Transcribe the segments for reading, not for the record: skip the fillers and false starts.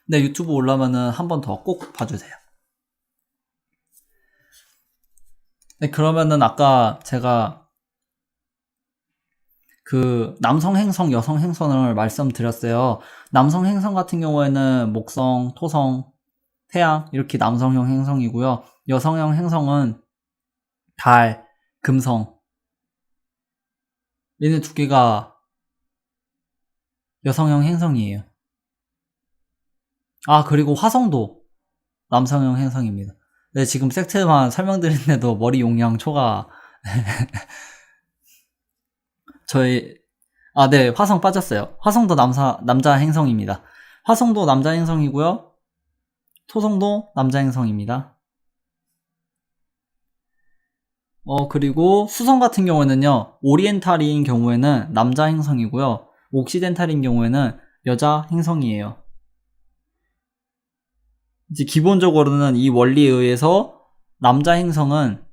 네, 유튜브 올라오면은 한 번 더 꼭 봐주세요. 네, 그러면은 아까 제가 그 남성 행성, 여성 행성을 말씀드렸어요. 남성 행성 같은 경우에는 목성, 토성, 태양 이렇게 남성형 행성이고요. 여성형 행성은 달, 금성. 얘네 두 개가 여성형 행성이에요. 아, 그리고 화성도 남성형 행성입니다. 네, 지금 섹트만 설명드리는데도 머리 용량 초과. 저희, 아, 네, 화성 빠졌어요. 화성도 남자 행성입니다. 화성도 남자 행성이고요. 토성도 남자 행성입니다. 그리고 수성 같은 경우에는요, 오리엔탈인 경우에는 남자 행성이고요. 옥시덴탈인 경우에는 여자 행성이에요. 이제 기본적으로는 이 원리에 의해서 남자 행성은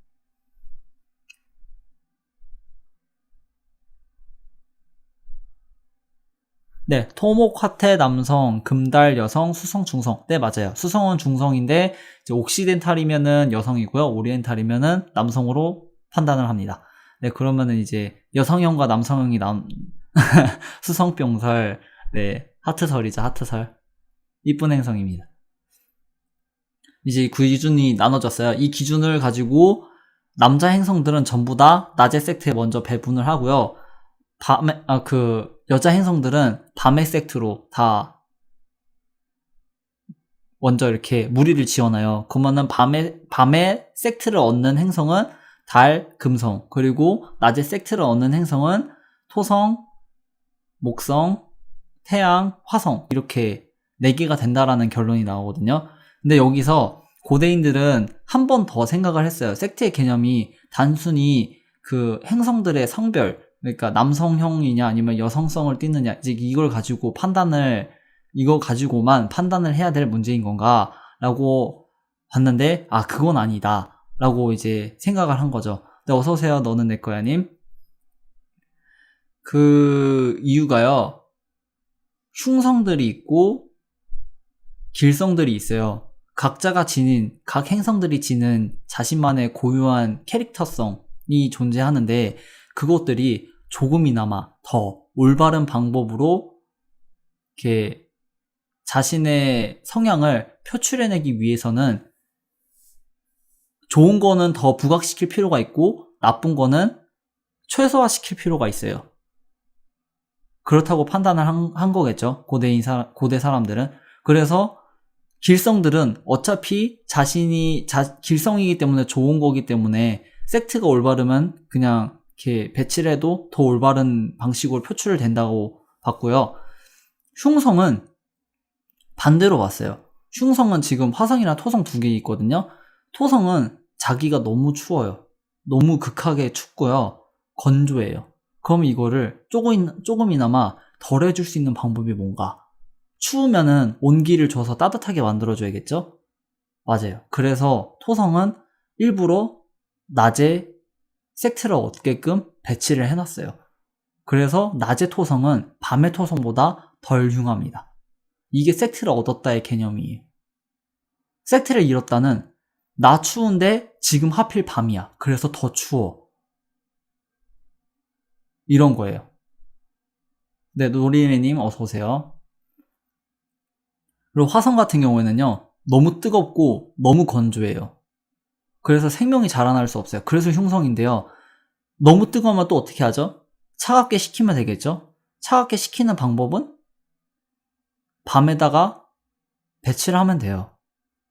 네, 토목, 화태, 남성, 금달, 여성, 수성, 중성. 네, 맞아요. 수성은 중성인데 이제 옥시덴탈이면은 여성이고요. 오리엔탈이면은 남성으로 판단을 합니다. 네, 그러면은 이제 여성형과 남성형이 수성병설, 네, 하트설이죠, 하트설. 이쁜 행성입니다. 이제 그 기준이 나눠졌어요. 이 기준을 가지고 남자 행성들은 전부 다 낮의 섹트에 먼저 배분을 하고요. 여자 행성들은 밤의 섹트로 다 먼저 이렇게 무리를 지어놔요. 그러면은 밤에 섹트를 얻는 행성은 달, 금성, 그리고 낮에 섹트를 얻는 행성은 토성, 목성, 태양, 화성 이렇게 4개가 된다라는 결론이 나오거든요. 근데 여기서 고대인들은 한 번 더 생각을 했어요. 섹트의 개념이 단순히 그 행성들의 성별, 그러니까 남성형이냐 아니면 여성성을 띠느냐, 이제 이거 가지고만 판단을 해야 될 문제인 건가 라고 봤는데, 아, 그건 아니다 라고 이제 생각을 한 거죠. 네, 어서오세요. 너는 내 거야 님. 그 이유가요, 흉성들이 있고 길성들이 있어요. 각 행성들이 지닌 자신만의 고유한 캐릭터성이 존재하는데, 그것들이 조금이나마 더 올바른 방법으로 이렇게 자신의 성향을 표출해내기 위해서는 좋은 거는 더 부각시킬 필요가 있고 나쁜 거는 최소화시킬 필요가 있어요. 그렇다고 판단을 한 거겠죠. 고대 사람들은. 그래서 길성들은 어차피 길성이기 때문에 좋은 거기 때문에 섹트가 올바르면 그냥 이렇게 배치를 해도 더 올바른 방식으로 표출을 된다고 봤고요. 흉성은 반대로 봤어요. 흉성은 지금 화성이나 토성 2개 있거든요. 토성은 자기가 너무 추워요. 너무 극하게 춥고요. 건조해요. 그럼 이거를 조금이나마 덜 해줄 수 있는 방법이 뭔가? 추우면은 온기를 줘서 따뜻하게 만들어줘야겠죠? 맞아요. 그래서 토성은 일부러 낮에 섹트를 얻게끔 배치를 해놨어요. 그래서 낮의 토성은 밤의 토성보다 덜 흉합니다. 이게 섹트를 얻었다의 개념이에요. 섹트를 잃었다는, 나 추운데 지금 하필 밤이야. 그래서 더 추워. 이런 거예요. 네, 노리매님 어서오세요. 그리고 화성 같은 경우에는요, 너무 뜨겁고 너무 건조해요. 그래서 생명이 자라날 수 없어요. 그래서 흉성인데요. 너무 뜨거우면 또 어떻게 하죠? 차갑게 식히면 되겠죠? 차갑게 식히는 방법은 밤에다가 배치를 하면 돼요.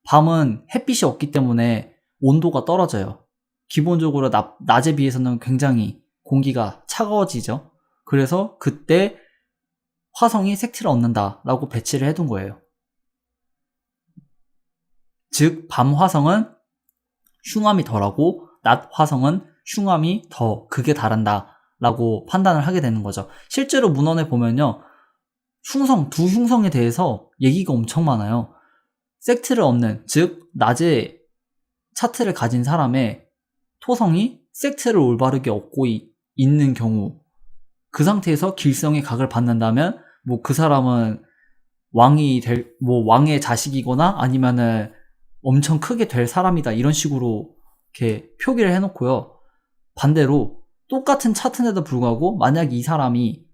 밤은 햇빛이 없기 때문에 온도가 떨어져요. 기본적으로 낮에 비해서는 굉장히 공기가 차가워지죠. 그래서 그때 화성이 섹트를 얻는다라고 배치를 해둔 거예요. 즉, 밤 화성은 흉함이 덜하고 낮 화성은 흉함이 더 극에 달한다라고 판단을 하게 되는 거죠. 실제로 문헌에 보면요, 두 흉성에 대해서 얘기가 엄청 많아요. 섹트를 얻는, 즉 낮에 차트를 가진 사람의 토성이 섹트를 올바르게 얻고 있는 경우, 그 상태에서 길성의 각을 받는다면 그 사람은 왕의 자식이거나 아니면은 엄청 크게 될 사람이다. 이런 식으로 이렇게 표기를 해놓고요. 반대로 똑같은 차트인데도 불구하고 만약 이 사람이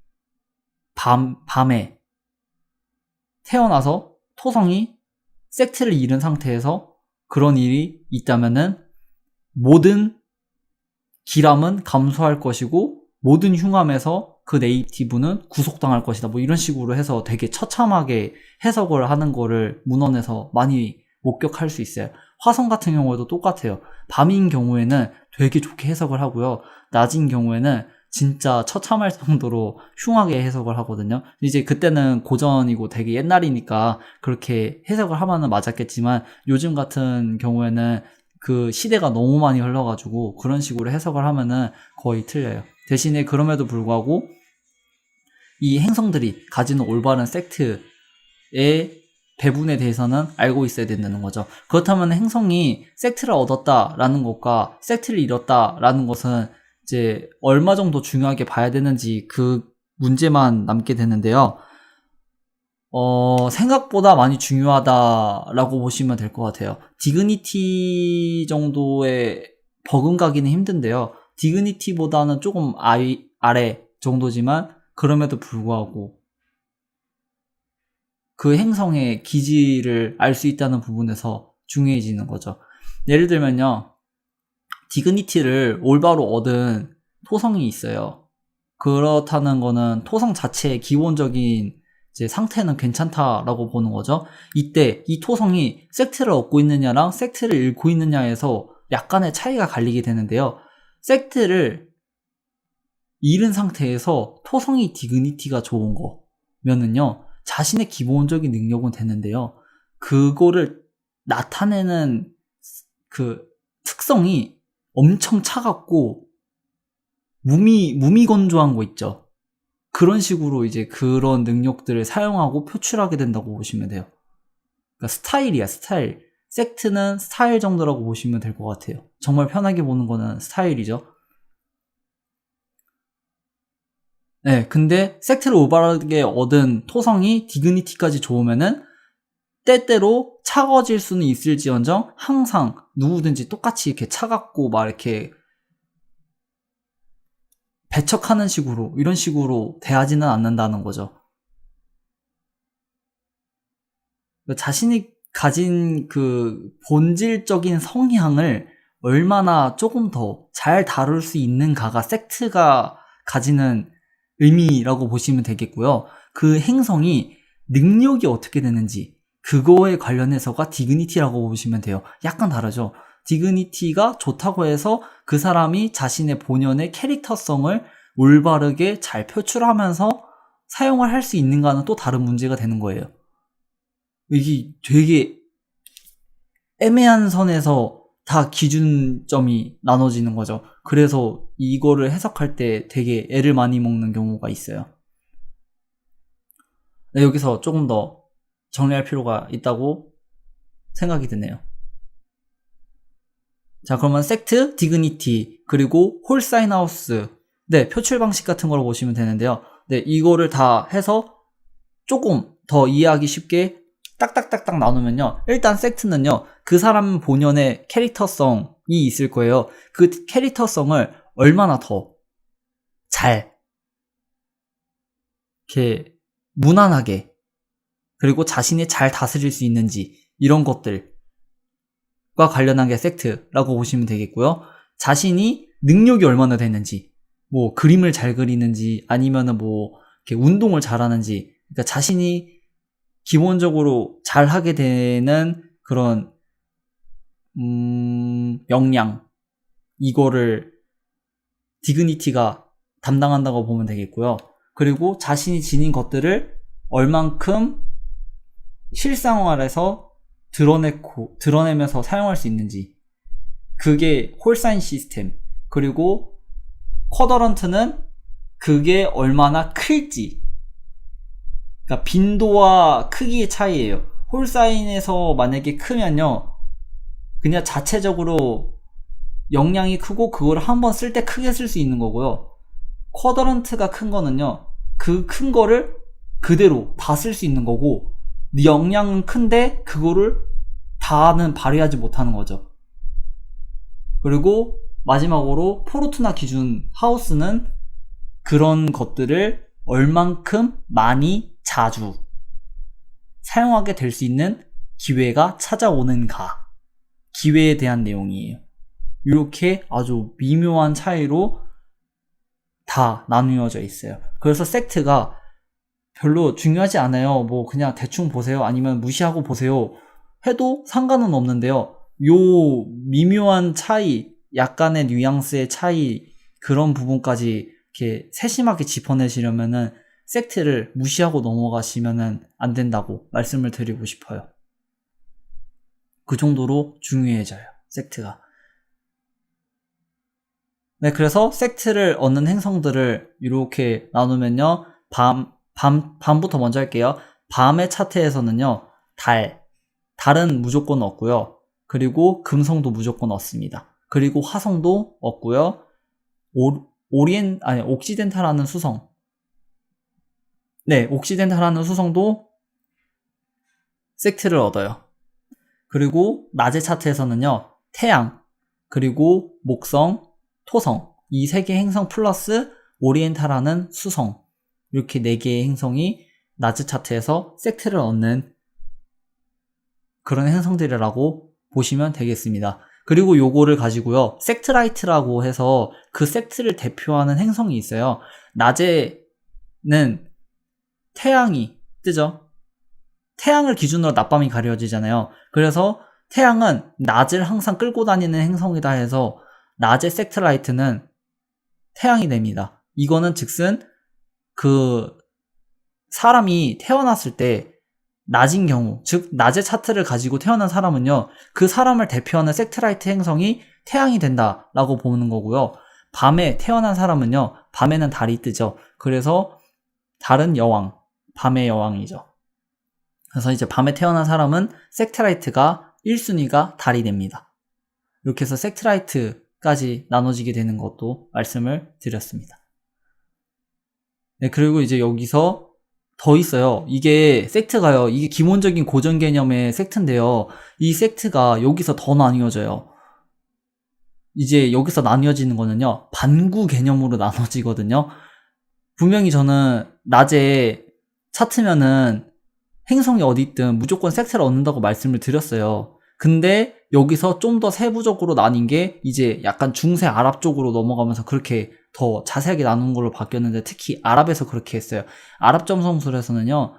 밤에 태어나서 토성이 섹트를 잃은 상태에서 그런 일이 있다면은 모든 기람은 감소할 것이고 모든 흉함에서 그 네이티브는 구속당할 것이다. 뭐 이런 식으로 해서 되게 처참하게 해석을 하는 거를 문헌에서 많이 목격할 수 있어요. 화성 같은 경우에도 똑같아요. 밤인 경우에는 되게 좋게 해석을 하고요. 낮인 경우에는 진짜 처참할 정도로 흉하게 해석을 하거든요. 이제 그때는 고전이고 되게 옛날이니까 그렇게 해석을 하면은 맞았겠지만 요즘 같은 경우에는 그 시대가 너무 많이 흘러가지고 그런 식으로 해석을 하면은 거의 틀려요. 대신에 그럼에도 불구하고 이 행성들이 가지는 올바른 섹트의 배분에 대해서는 알고 있어야 된다는 거죠. 그렇다면 행성이 섹트를 얻었다라는 것과 섹트를 잃었다라는 것은 이제 얼마 정도 중요하게 봐야 되는지 그 문제만 남게 되는데요. 생각보다 많이 중요하다라고 보시면 될 것 같아요. 디그니티 정도의 버금가기는 힘든데요. 디그니티보다는 조금 아래 정도지만 그럼에도 불구하고 그 행성의 기지를 알 수 있다는 부분에서 중요해지는 거죠. 예를 들면요. 디그니티를 올바로 얻은 토성이 있어요. 그렇다는 거는 토성 자체의 기본적인 이제 상태는 괜찮다라고 보는 거죠. 이때 이 토성이 섹트를 얻고 있느냐랑 섹트를 잃고 있느냐에서 약간의 차이가 갈리게 되는데요. 섹트를 잃은 상태에서 토성이 디그니티가 좋은 거면은요, 자신의 기본적인 능력은 되는데요. 그거를 나타내는 그 특성이 엄청 차갑고 무미건조한 거 있죠. 그런 식으로 이제 그런 능력들을 사용하고 표출하게 된다고 보시면 돼요. 그러니까 스타일이야, 스타일. 섹트는 스타일 정도라고 보시면 될 것 같아요. 정말 편하게 보는 거는 스타일이죠. 네, 근데 섹트를 올바르게 얻은 토성이 디그니티까지 좋으면은 때때로 차가워질 수는 있을지언정 항상 누구든지 똑같이 이렇게 차갑고 막 이렇게 배척하는 식으로 이런 식으로 대하지는 않는다는 거죠. 자신이 가진 그 본질적인 성향을 얼마나 조금 더 잘 다룰 수 있는가가 섹트가 가지는 의미라고 보시면 되겠고요. 그 행성이 능력이 어떻게 되는지 그거에 관련해서가 디그니티라고 보시면 돼요. 약간 다르죠. 디그니티가 좋다고 해서 그 사람이 자신의 본연의 캐릭터성을 올바르게 잘 표출하면서 사용을 할 수 있는가는 또 다른 문제가 되는 거예요. 이게 되게 애매한 선에서 다 기준점이 나눠지는 거죠. 그래서 이거를 해석할 때 되게 애를 많이 먹는 경우가 있어요. 네, 여기서 조금 더 정리할 필요가 있다고 생각이 드네요. 자, 그러면 섹트, 디그니티, 그리고 홀사인하우스. 네, 표출 방식 같은 걸 보시면 되는데요. 네, 이거를 다 해서 조금 더 이해하기 쉽게 딱딱딱딱 나누면요. 일단 섹트는요, 그 사람 본연의 캐릭터성이 있을 거예요. 그 캐릭터성을 얼마나 더 잘, 이렇게 무난하게, 그리고 자신이 잘 다스릴 수 있는지, 이런 것들과 관련한 게 섹트라고 보시면 되겠고요. 자신이 능력이 얼마나 되는지, 뭐 그림을 잘 그리는지, 아니면은 뭐 이렇게 운동을 잘하는지, 그러니까 자신이 기본적으로 잘 하게 되는 그런 역량, 이거를 디그니티가 담당한다고 보면 되겠고요. 그리고 자신이 지닌 것들을 얼만큼 실생활에서 드러내면서 사용할 수 있는지, 그게 홀사인 시스템. 그리고 쿼더런트는 그게 얼마나 클지, 그러니까 빈도와 크기의 차이예요. 홀사인에서 만약에 크면요, 그냥 자체적으로 역량이 크고 그걸 한번 쓸 때 크게 쓸 수 있는 거고요. 쿼더런트가 큰 거는요, 그 큰 거를 그대로 다 쓸 수 있는 거고, 네 역량은 큰데 그거를 다는 발휘하지 못하는 거죠. 그리고 마지막으로 포르투나 기준 하우스는 그런 것들을 얼만큼 많이 자주 사용하게 될 수 있는 기회가 찾아오는가, 기회에 대한 내용이에요. 이렇게 아주 미묘한 차이로 다 나누어져 있어요. 그래서 섹트가 별로 중요하지 않아요. 뭐 그냥 대충 보세요, 아니면 무시하고 보세요 해도 상관은 없는데요. 요 미묘한 차이, 약간의 뉘앙스의 차이, 그런 부분까지 이렇게 세심하게 짚어내시려면은 섹트를 무시하고 넘어가시면은 안 된다고 말씀을 드리고 싶어요. 그 정도로 중요해져요, 섹트가. 네, 그래서 섹트를 얻는 행성들을 이렇게 나누면요. 밤부터 먼저 할게요. 밤의 차트에서는요, 달은 무조건 없고요. 그리고 금성도 무조건 없습니다. 그리고 화성도 없고요. 옥시덴탈하는 수성. 네, 옥시덴탈하는 수성도 섹트를 얻어요. 그리고 낮의 차트에서는요, 태양, 그리고 목성, 토성, 이 3개 행성 플러스 오리엔탈하는 수성, 이렇게 4개의 행성이 낮의 차트에서 섹트를 얻는 그런 행성들이라고 보시면 되겠습니다. 그리고 요거를 가지고요, 섹트라이트라고 해서 그 섹트를 대표하는 행성이 있어요. 낮에는 태양이 뜨죠. 태양을 기준으로 낮밤이 가려지잖아요. 그래서 태양은 낮을 항상 끌고 다니는 행성이다 해서 낮의 섹트라이트는 태양이 됩니다. 이거는 즉슨 그 사람이 태어났을 때 낮인 경우, 즉 낮의 차트를 가지고 태어난 사람은요, 그 사람을 대표하는 섹트라이트 행성이 태양이 된다라고 보는 거고요. 밤에 태어난 사람은요, 밤에는 달이 뜨죠. 그래서 달은 여왕, 밤의 여왕이죠. 그래서 이제 밤에 태어난 사람은 섹트라이트가 1순위가 달이 됩니다. 이렇게 해서 섹트라이트까지 나눠지게 되는 것도 말씀을 드렸습니다. 네, 그리고 이제 여기서 더 있어요. 이게 섹트가요, 이게 기본적인 고정 개념의 섹트인데요, 이 섹트가 여기서 더 나뉘어져요. 이제 여기서 나뉘어지는 거는요, 반구 개념으로 나눠지거든요. 분명히 저는 낮에 차트면은 행성이 어디 있든 무조건 섹트를 얻는다고 말씀을 드렸어요. 근데 여기서 좀 더 세부적으로 나뉜 게 이제 약간 중세 아랍 쪽으로 넘어가면서 그렇게 더 자세하게 나눈 걸로 바뀌었는데, 특히 아랍에서 그렇게 했어요. 아랍 점성술에서는요,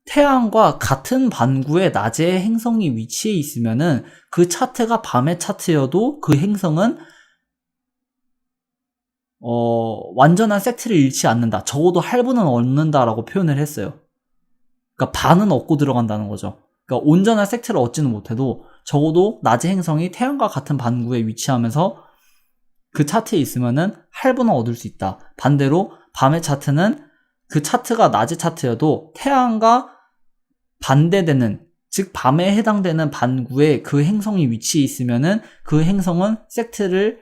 태양과 같은 반구에 낮에 행성이 위치해 있으면은 그 차트가 밤의 차트여도 그 행성은 완전한 섹트를 잃지 않는다, 적어도 할부는 얻는다라고 표현을 했어요. 그러니까 반은 얻고 들어간다는 거죠. 그러니까 온전한 섹트를 얻지는 못해도 적어도 낮의 행성이 태양과 같은 반구에 위치하면서 그 차트에 있으면은 할부는 얻을 수 있다. 반대로 밤의 차트는 그 차트가 낮의 차트여도 태양과 반대되는, 즉 밤에 해당되는 반구에 그 행성이 위치해 있으면은 그 행성은 섹트를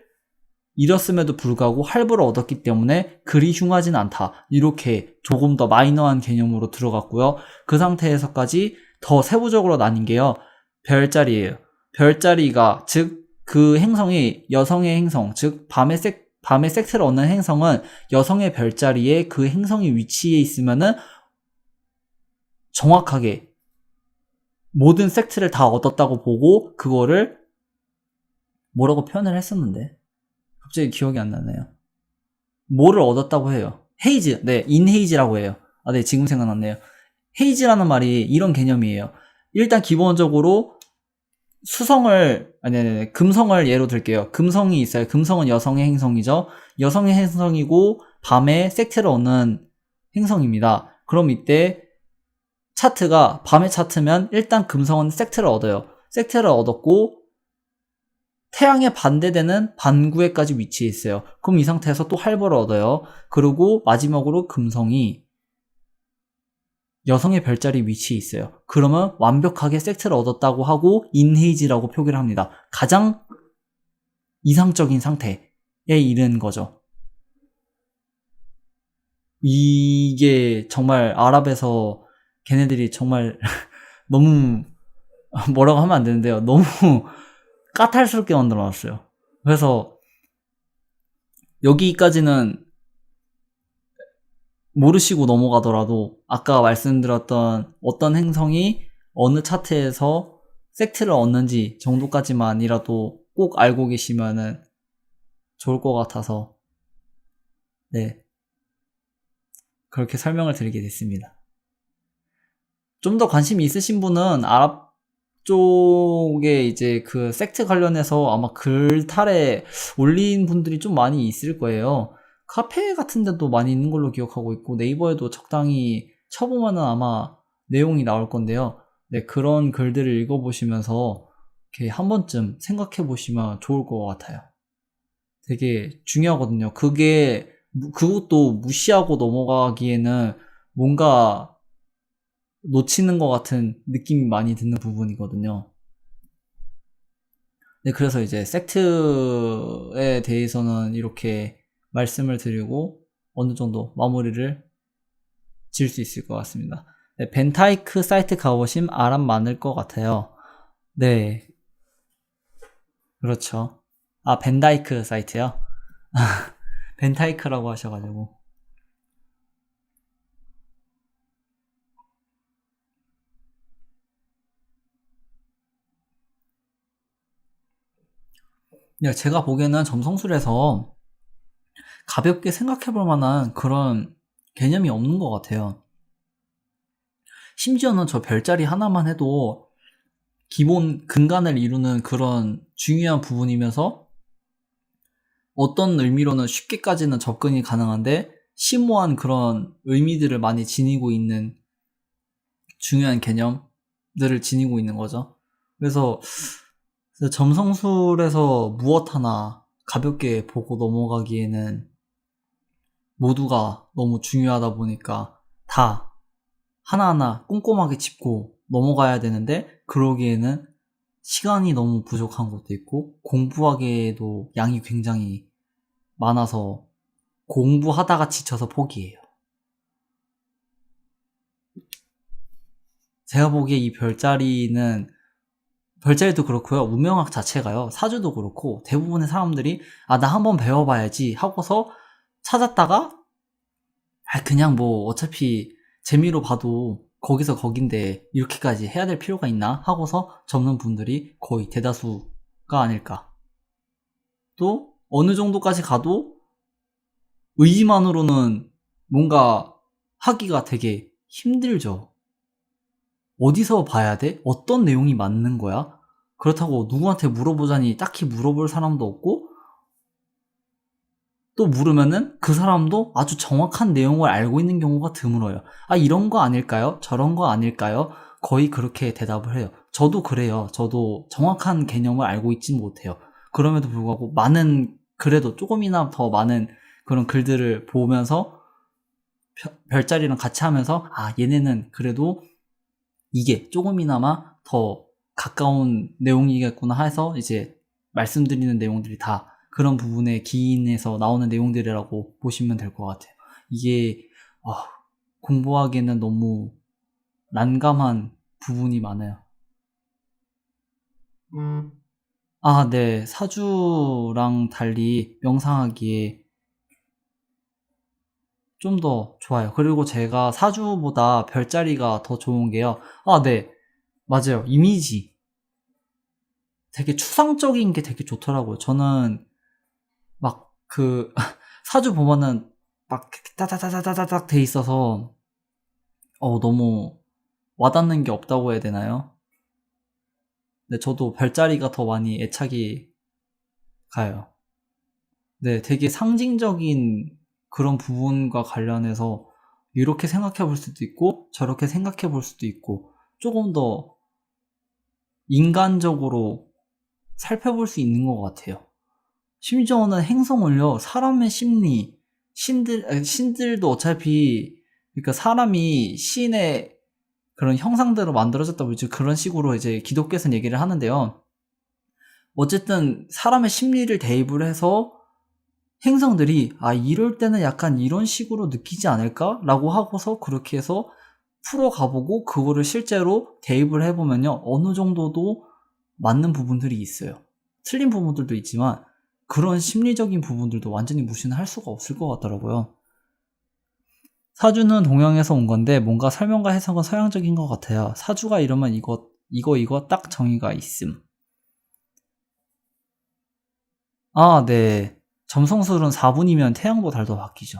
잃었음에도 불구하고 할부를 얻었기 때문에 그리 흉하진 않다. 이렇게 조금 더 마이너한 개념으로 들어갔고요. 그 상태에서까지 더 세부적으로 나뉜 게요, 별자리예요. 별자리가, 즉 그 행성이 여성의 행성, 즉 밤에 섹트를 얻는 행성은 여성의 별자리에 그 행성이 위치해 있으면은 정확하게 모든 섹트를 다 얻었다고 보고, 그거를 뭐라고 표현을 했었는데 갑자기 기억이 안 나네요. 뭐를 얻었다고 해요? 헤이즈, 네, 인헤이즈라고 해요. 네, 지금 생각났네요. 헤이즈라는 말이 이런 개념이에요. 일단 기본적으로 금성을 예로 들게요. 금성이 있어요. 금성은 여성의 행성이죠. 여성의 행성이고 밤에 섹트를 얻는 행성입니다. 그럼 이때 차트가 밤의 차트면 일단 금성은 섹트를 얻어요. 섹트를 얻었고 태양에 반대되는 반구에까지 위치해 있어요. 그럼 이 상태에서 또 할부를 얻어요. 그리고 마지막으로 금성이 여성의 별자리 위치에 있어요. 그러면 완벽하게 섹트를 얻었다고 하고 인헤이지라고 표기를 합니다. 가장 이상적인 상태에 이른 거죠. 이게 정말 아랍에서 걔네들이 정말 너무 뭐라고 하면 안 되는데요. 너무 까탈스럽게 만들어 놨어요. 그래서 여기까지는 모르시고 넘어가더라도 아까 말씀드렸던 어떤 행성이 어느 차트에서 팩트를 얻는지 정도까지만이라도 꼭 알고 계시면은 좋을 것 같아서 네, 그렇게 설명을 드리게 됐습니다. 좀 더 관심이 있으신 분은 아랍 쪽에 이제 그 섹트 관련해서 아마 글탈에 올린 분들이 좀 많이 있을 거예요. 카페 같은 데도 많이 있는 걸로 기억하고 있고 네이버에도 적당히 쳐보면은 아마 내용이 나올 건데요. 네, 그런 글들을 읽어보시면서 이렇게 한 번쯤 생각해 보시면 좋을 것 같아요. 되게 중요하거든요. 그것도 무시하고 넘어가기에는 뭔가 놓치는 것 같은 느낌이 많이 드는 부분이거든요. 네, 그래서 이제 섹트에 대해서는 이렇게 말씀을 드리고 어느 정도 마무리를 지을 수 있을 것 같습니다. 네, 벤타이크 사이트 가보심 아람 많을 것 같아요. 네, 그렇죠. 아, 벤다이크 사이트요? 벤타이크라고 하셔가지고. 네, 제가 보기에는 점성술에서 가볍게 생각해볼 만한 그런 개념이 없는 것 같아요. 심지어는 저 별자리 하나만 해도 기본 근간을 이루는 그런 중요한 부분이면서 어떤 의미로는 쉽게까지는 접근이 가능한데 심오한 그런 의미들을 많이 지니고 있는 중요한 개념들을 지니고 있는 거죠. 그래서 점성술에서 무엇 하나 가볍게 보고 넘어가기에는 모두가 너무 중요하다 보니까 다 하나하나 꼼꼼하게 짚고 넘어가야 되는데 그러기에는 시간이 너무 부족한 것도 있고 공부하기에도 양이 굉장히 많아서 공부하다가 지쳐서 포기해요. 제가 보기에 이 별자리도 그렇고요. 운명학 자체가요. 사주도 그렇고 대부분의 사람들이 나 한번 배워봐야지 하고서 찾았다가 그냥 뭐 어차피 재미로 봐도 거기서 거긴데 이렇게까지 해야 될 필요가 있나 하고서 접는 분들이 거의 대다수가 아닐까. 또 어느 정도까지 가도 의지만으로는 뭔가 하기가 되게 힘들죠. 어디서 봐야 돼? 어떤 내용이 맞는 거야? 그렇다고 누구한테 물어보자니 딱히 물어볼 사람도 없고 또 물으면은 그 사람도 아주 정확한 내용을 알고 있는 경우가 드물어요. 이런 거 아닐까요? 저런 거 아닐까요? 거의 그렇게 대답을 해요. 저도 그래요. 저도 정확한 개념을 알고 있진 못해요. 그럼에도 불구하고 그래도 조금이나 더 많은 그런 글들을 보면서 별자리랑 같이 하면서 얘네는 그래도 이게 조금이나마 더 가까운 내용이겠구나 해서 이제 말씀드리는 내용들이 다 그런 부분에 기인해서 나오는 내용들이라고 보시면 될 것 같아요. 이게 공부하기에는 너무 난감한 부분이 많아요. 네. 사주랑 달리 명상하기에 좀 더 좋아요. 그리고 제가 사주보다 별자리가 더 좋은 게요. 네. 맞아요. 이미지. 되게 추상적인 게 되게 좋더라고요. 저는 막 사주 보면은 막 따다다다다닥 돼 있어서 너무 와닿는 게 없다고 해야 되나요? 근데 저도 별자리가 더 많이 애착이 가요. 네, 되게 상징적인 그런 부분과 관련해서 이렇게 생각해 볼 수도 있고 저렇게 생각해 볼 수도 있고 조금 더 인간적으로 살펴볼 수 있는 것 같아요. 심지어는 행성을요, 사람의 심리, 신들도 어차피, 그러니까 사람이 신의 그런 형상대로 만들어졌다고 이제 그런 식으로 이제 기독교에서는 얘기를 하는데요. 어쨌든 사람의 심리를 대입을 해서 행성들이 이럴 때는 약간 이런 식으로 느끼지 않을까? 라고 하고서 그렇게 해서 풀어가보고 그거를 실제로 대입을 해보면요. 어느 정도도 맞는 부분들이 있어요. 틀린 부분들도 있지만 그런 심리적인 부분들도 완전히 무시는 할 수가 없을 것 같더라고요. 사주는 동양에서 온 건데 뭔가 설명과 해석은 서양적인 것 같아요. 사주가 이러면 이거 딱 정의가 있음. 아, 네. 점성술은 4분이면 태양도 달도 바뀌죠.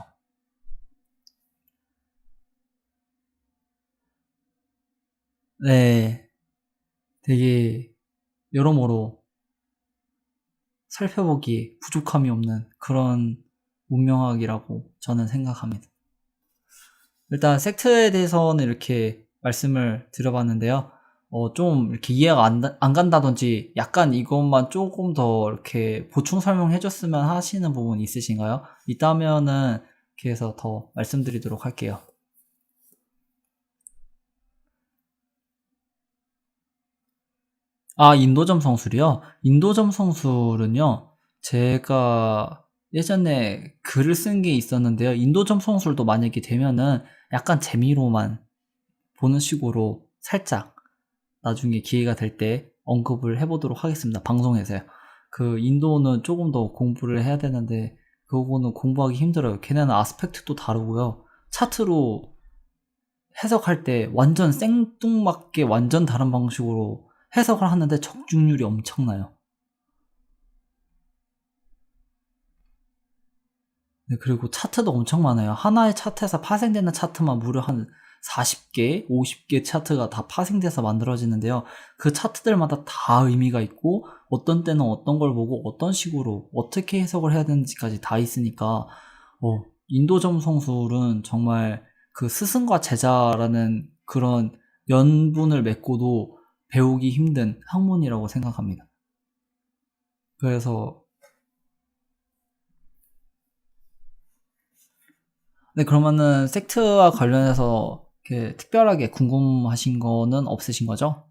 네. 되게 여러모로 살펴보기에 부족함이 없는 그런 문명학이라고 저는 생각합니다. 일단 섹트에 대해서는 이렇게 말씀을 드려봤는데요. 좀 이렇게 이해가 안 간다든지 약간 이것만 조금 더 이렇게 보충 설명해줬으면 하시는 부분 있으신가요? 있다면은 이렇게 해서 더 말씀드리도록 할게요. 아, 인도점 성술이요? 인도점 성술은요, 제가 예전에 글을 쓴 게 있었는데요. 인도점 성술도 만약에 되면은 약간 재미로만 보는 식으로 살짝 나중에 기회가 될 때 언급을 해보도록 하겠습니다. 방송에서요. 그 인도는 조금 더 공부를 해야 되는데 그거는 공부하기 힘들어요. 걔네는 아스펙트도 다르고요. 차트로 해석할 때 완전 생뚱맞게 완전 다른 방식으로 해석을 하는데 적중률이 엄청나요. 네, 그리고 차트도 엄청 많아요. 하나의 차트에서 파생되는 차트만 무려 한 40개, 50개 차트가 다 파생돼서 만들어지는데요. 그 차트들마다 다 의미가 있고 어떤 때는 어떤 걸 보고 어떤 식으로 어떻게 해석을 해야 되는지까지 다 있으니까 인도점 성술은 정말 그 스승과 제자라는 그런 연분을 맺고도 배우기 힘든 학문이라고 생각합니다. 그래서 네, 그러면은 섹트와 관련해서 이렇게 특별하게 궁금하신 거는 없으신 거죠?